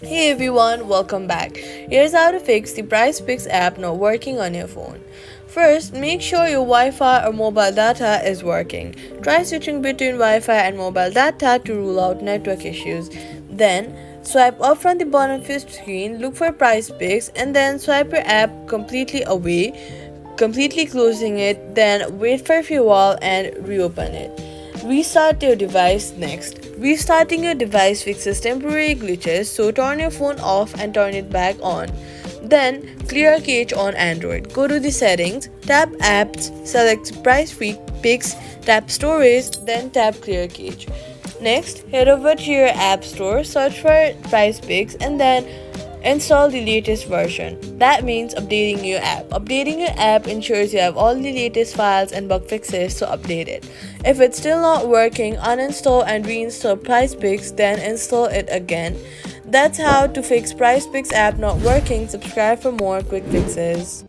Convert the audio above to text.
Hey everyone, welcome back. Here's how to fix the PrizePicks app not working on your phone. First, make sure your Wi-Fi or mobile data is working. Try switching between Wi-Fi and mobile data to rule out network issues. Then, swipe up from the bottom of your screen, look for PrizePicks, and then swipe your app completely away, completely closing it. Then wait for a few while and reopen it. Restart your device next. Restarting your device fixes temporary glitches, so turn your phone off and turn it back on. Then clear cache on Android. Go to the settings, tap apps, select price free picks, tap storage, then tap clear cache. Next, head over to your app store, search for PrizePicks, and then install the latest version. That means updating your app. Updating your app ensures you have all the latest files and bug fixes, so update it. If it's still not working, uninstall and reinstall PrizePicks, then install it again. That's how to fix PrizePicks app not working. Subscribe for more quick fixes.